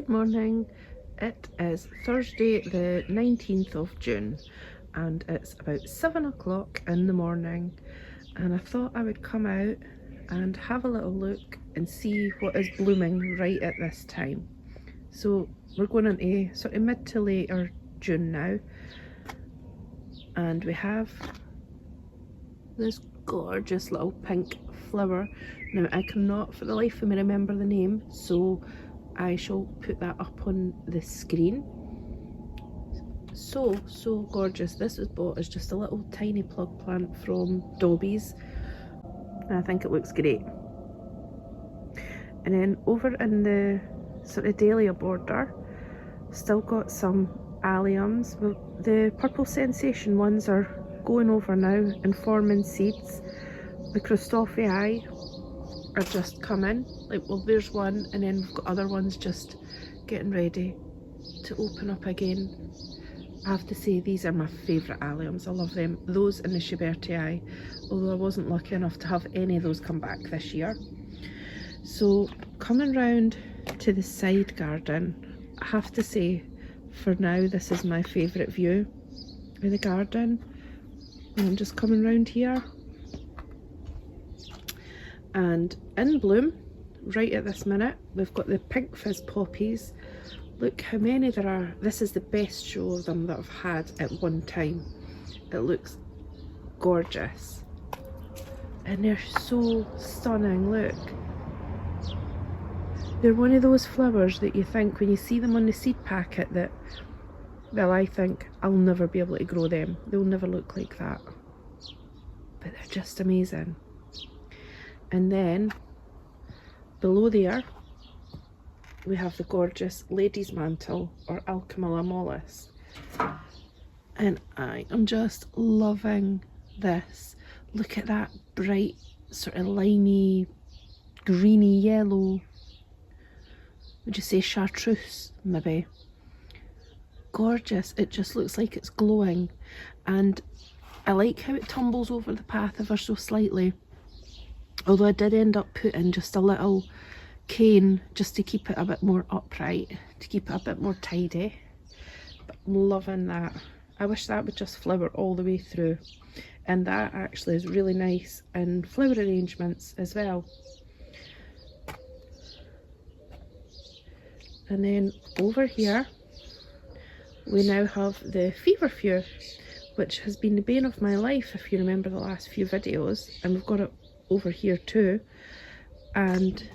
Good morning. It is Thursday the 19th of June and it's about 7 o'clock in the morning, and I thought I would come out and have a little look and see what is blooming right at this time. So we're going into sort of mid to later June now, and we have this gorgeous little pink flower. Now I cannot for the life of me remember the name, so I shall put that up on the screen. So gorgeous. This was bought as just a little tiny plug plant from Dobby's, and I think it looks great. And then over in the sort of dahlia border, still got some alliums. Well, the purple sensation ones are going over now and forming seeds. The Christophii are just coming, like, well, there's one, and then we've got other ones just getting ready to open up again. I have to say, these are my favourite alliums. I love them. Those and the Schubertii, although I wasn't lucky enough to have any of those come back this year. So coming round to the side garden, I have to say, for now, this is my favourite view of the garden. And I'm just coming round here, and in bloom right at this minute we've got the pink fizz poppies. Look how many there are. This is the best show of them that I've had at one time. It looks gorgeous and they're so stunning. Look, they're one of those flowers that you think when you see them on the seed packet that, well, I think I'll never be able to grow them. They'll never look like that, but they're just amazing. And then below there we have the gorgeous lady's mantle, or Alchemilla mollis, and I am just loving this. Look at that bright sort of limey greeny yellow, would you say chartreuse maybe? Gorgeous. It just looks like it's glowing, and I like how it tumbles over the path ever so slightly. Although I did end up putting just a little cane just to keep it a bit more upright, to keep it a bit more tidy. But I'm loving that. I wish that would just flower all the way through. And that actually is really nice in flower arrangements as well. And then over here we now have the feverfew, which has been the bane of my life if you remember the last few videos, and we've got it over here too, and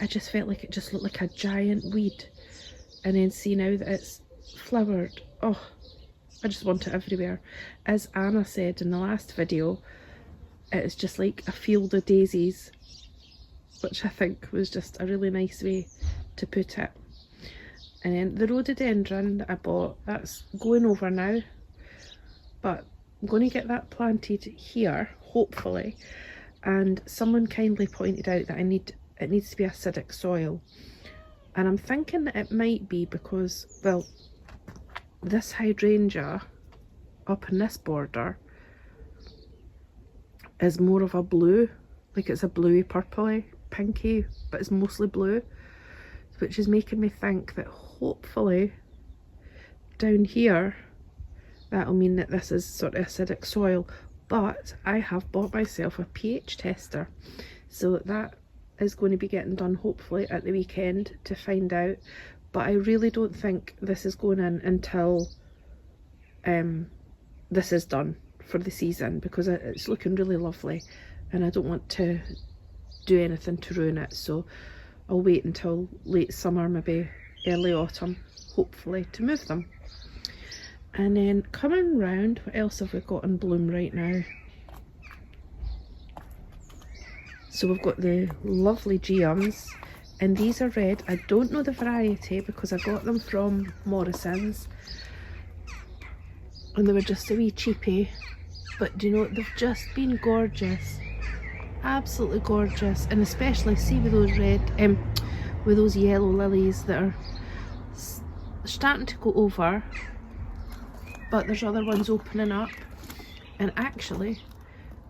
I just felt like it just looked like a giant weed. And then see now that it's flowered, oh, I just want it everywhere. As Anna said in the last video, it's just like a field of daisies, which I think was just a really nice way to put it. And then the rhododendron that I bought, that's going over now, but I'm going to get that planted here hopefully. And someone kindly pointed out that it needs to be acidic soil, and I'm thinking that it might be because, well, this hydrangea up in this border is more of a blue, like it's a bluey purpley pinky, but it's mostly blue, which is making me think that hopefully down here that'll mean that this is sort of acidic soil. But I have bought myself a pH tester, so that is going to be getting done hopefully at the weekend to find out. But I really don't think this is going in until this is done for the season, because it's looking really lovely and I don't want to do anything to ruin it. So I'll wait until late summer, maybe early autumn, hopefully, to move them. And then coming round, what else have we got in bloom right now? So we've got the lovely geums, and these are red. I don't know the variety because I got them from Morrison's and they were just a wee cheapie. But do you know what? They've just been gorgeous, absolutely gorgeous. And especially see with those red, with those yellow lilies that are starting to go over. But there's other ones opening up, and actually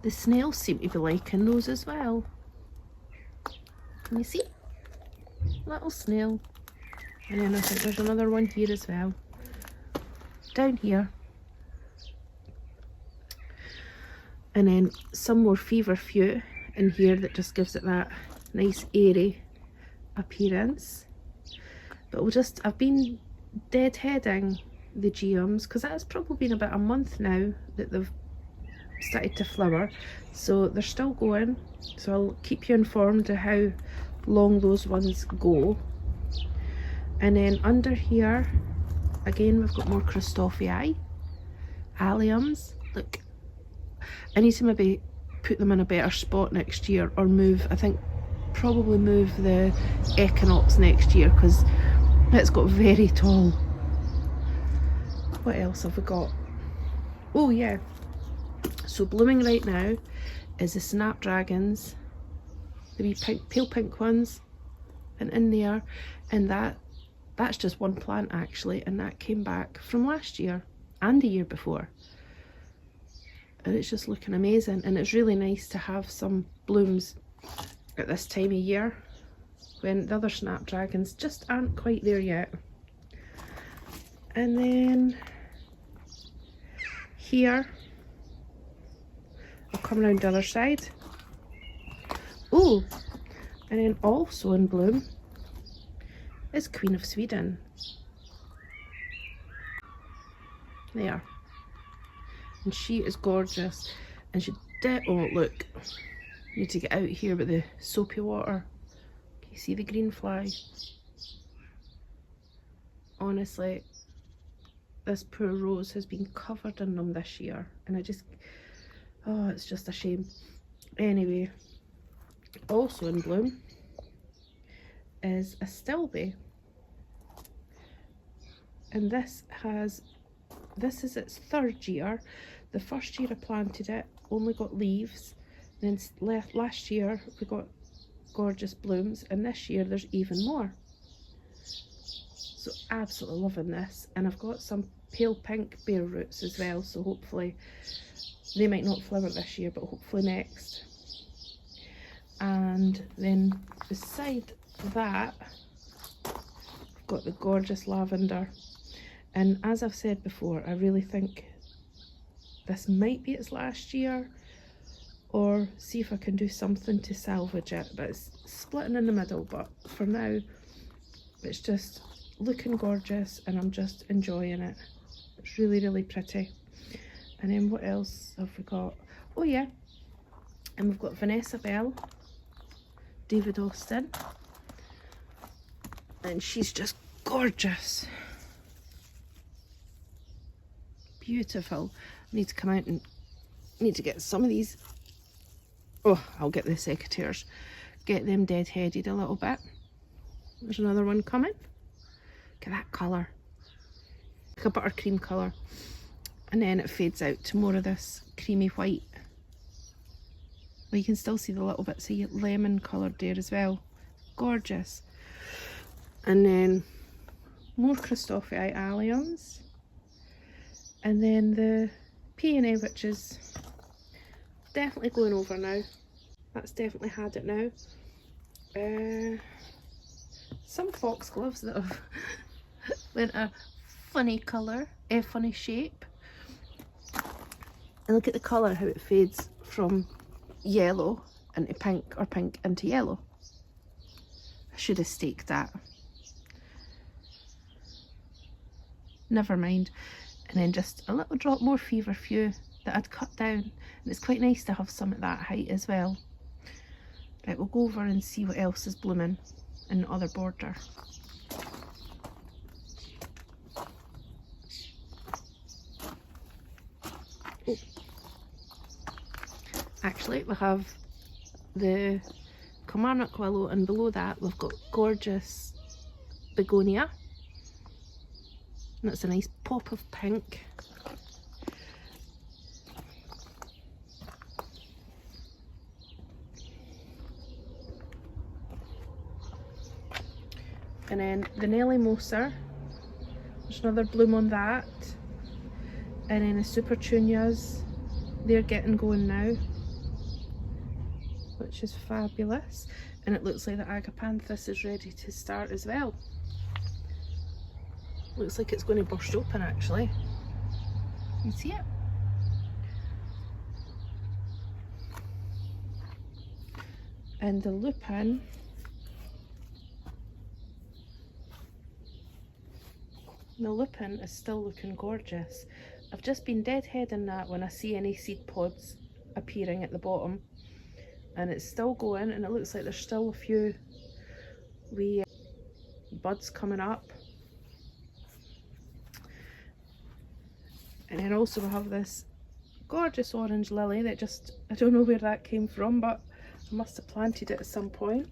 the snails seem to be liking those as well. Can you see? Little snail. And then I think there's another one here as well, down here. And then some more feverfew in here that just gives it that nice airy appearance. But I've been deadheading the geums because that has probably been about a month now that they've started to flower, so they're still going, so I'll keep you informed of how long those ones go. And then under here again we've got more Christophii, alliums. Look, I need to maybe put them in a better spot next year, or move, I think probably move the equinox next year because it's got very tall. What else have we got? Oh yeah, so blooming right now is the snapdragons, the wee pink, pale pink ones, and in there, and that's just one plant actually, and that came back from last year and the year before, and it's just looking amazing. And it's really nice to have some blooms at this time of year when the other snapdragons just aren't quite there yet. And then here, I'll come around the other side. Oh, and then also in bloom is Queen of Sweden. There. And she is gorgeous. And she did, oh look, need to get out here with the soapy water. Can you see the green fly? Honestly, this poor rose has been covered in them this year, and oh, it's just a shame. Anyway, also in bloom is a stilby, and this is its third year. The first year I planted it only got leaves, then last year we got gorgeous blooms, and this year there's even more. So absolutely loving this. And I've got some pale pink bare roots as well, so hopefully they might not flower this year, but hopefully next. And then beside that, I've got the gorgeous lavender. And as I've said before, I really think this might be its last year, or see if I can do something to salvage it. But it's splitting in the middle, but for now it's just looking gorgeous and I'm just enjoying it. It's really, really pretty. And then what else have we got? Oh yeah, and we've got Vanessa Bell, David Austin, and she's just gorgeous, beautiful. I need to come out and need to get some of these. Oh, I'll get the secateurs, get them dead-headed a little bit. There's another one coming. Look at that colour, like a buttercream colour, and then it fades out to more of this creamy white. Well, you can still see the little bits of lemon coloured there as well. Gorgeous. And then more Christophii alliums, and then the peony, which is definitely going over now. That's definitely had it now. Some foxgloves that have went a funny colour, a funny shape. And look at the colour, how it fades from yellow into pink, or pink into yellow. I should have staked that. Never mind. And then just a little drop more feverfew that I'd cut down. And it's quite nice to have some at that height as well. Right, we'll go over and see what else is blooming in the other border. Oh. Actually, we have the Kilmarnock willow, and below that we've got gorgeous begonia. And that's a nice pop of pink. And then the Nelly Moser, there's another bloom on that. And then the Super Tunias, they're getting going now, which is fabulous. And it looks like the Agapanthus is ready to start as well. Looks like it's going to burst open actually. You see it? And the lupin, is still looking gorgeous. I've just been deadheading that when I see any seed pods appearing at the bottom, and it's still going, and it looks like there's still a few wee buds coming up. And then also we have this gorgeous orange lily that just, I don't know where that came from, but I must have planted it at some point.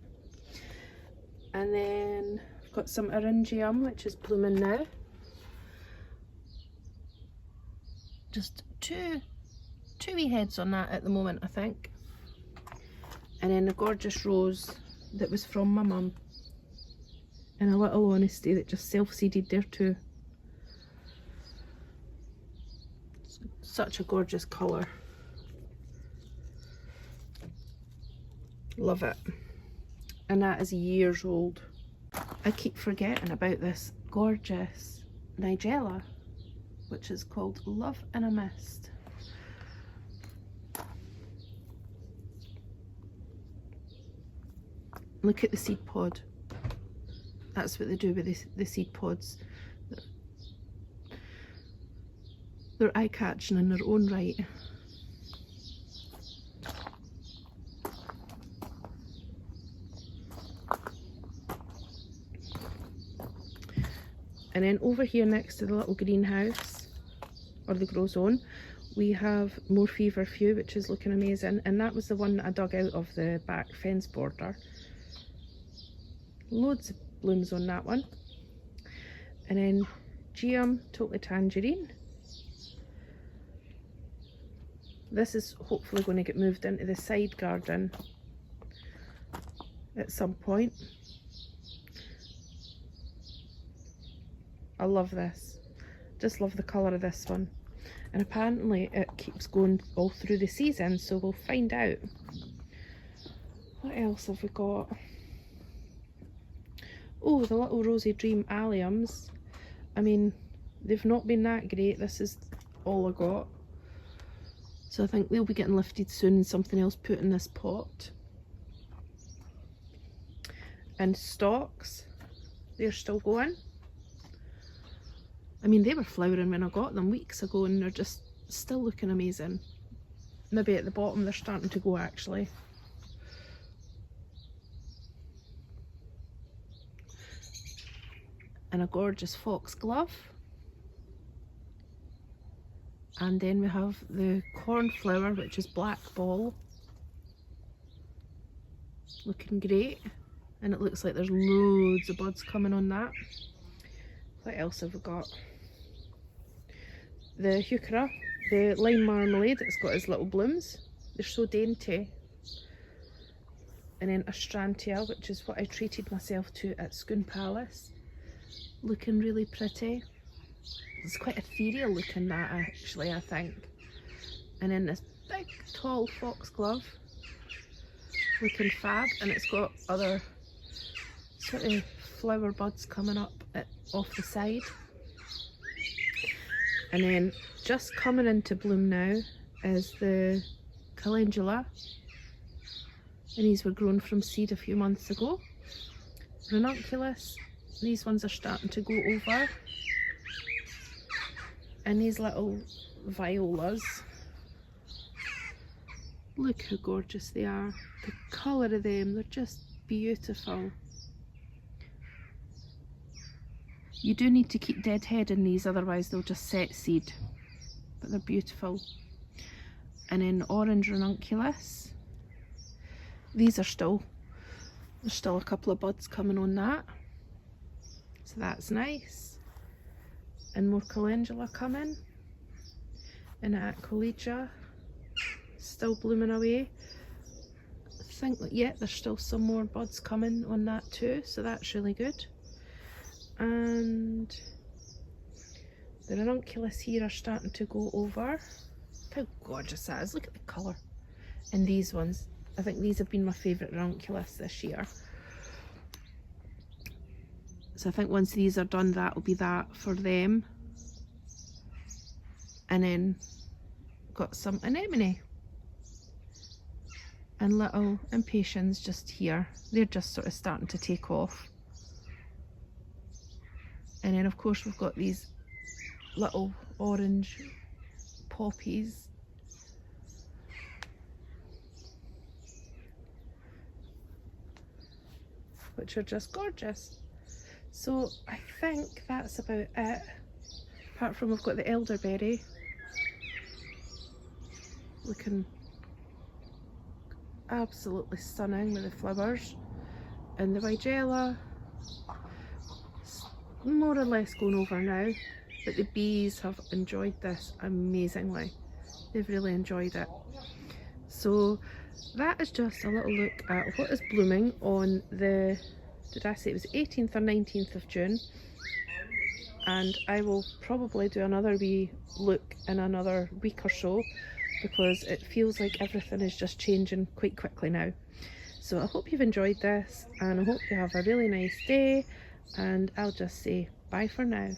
And then I've got some eryngium, which is blooming now. Just two wee heads on that at the moment, I think. And then the gorgeous rose that was from my mum. And a little honesty that just self-seeded there too. Such a gorgeous colour. Love it. And that is years old. I keep forgetting about this gorgeous nigella, which is called Love in a Mist. Look at the seed pod. That's what they do with the seed pods. They're eye-catching in their own right. And then over here next to the little greenhouse, or the grow zone, we have more feverfew, which is looking amazing. And that was the one that I dug out of the back fence border. Loads of blooms on that one. And then geum, totally tangerine. This is hopefully going to get moved into the side garden at some point. I love this. Just love the colour of this one. And apparently it keeps going all through the season, so we'll find out. What else have we got? Oh, the little Rosy Dream alliums. I mean, they've not been that great. This is all I got. So I think they'll be getting lifted soon and something else put in this pot. And stalks, they're still going. I mean, they were flowering when I got them weeks ago, and they're just still looking amazing. Maybe at the bottom they're starting to go actually. And a gorgeous foxglove. And then we have the cornflower, which is black ball. Looking great. And it looks like there's loads of buds coming on that. What else have we got? The heuchera, the lime marmalade, it's got its little blooms. They're so dainty. And then Astrantia, which is what I treated myself to at Scone Palace. Looking really pretty. It's quite ethereal looking, that actually, I think. And then this big tall foxglove, looking fab, and it's got other sort of flower buds coming up off the side. And then just coming into bloom now is the calendula, and these were grown from seed a few months ago. Ranunculus, these ones are starting to go over. And these little violas, look how gorgeous they are. The colour of them, they're just beautiful. You do need to keep deadheading these, otherwise they'll just set seed. But they're beautiful. And then orange ranunculus. These are there's still a couple of buds coming on that. So that's nice. And more calendula coming. And aquilegia still blooming away. I think that, yeah, there's still some more buds coming on that too, so that's really good. And the ranunculus here are starting to go over. Look how gorgeous that is, look at the colour. And these ones, I think these have been my favourite ranunculus this year. So I think once these are done, that will be that for them. And then got some anemone and little impatiens just here. They're just sort of starting to take off. And then of course we've got these little orange poppies. Which are just gorgeous. So I think that's about it. Apart from we've got the elderberry looking absolutely stunning with the flowers, and the Weigela more or less going over now, but the bees have enjoyed this amazingly. They've really enjoyed it. So that is just a little look at what is blooming on the, did I say it was 18th or 19th of June? And I will probably do another wee look in another week or so, because it feels like everything is just changing quite quickly now. So I hope you've enjoyed this, and I hope you have a really nice day, and I'll just say bye for now.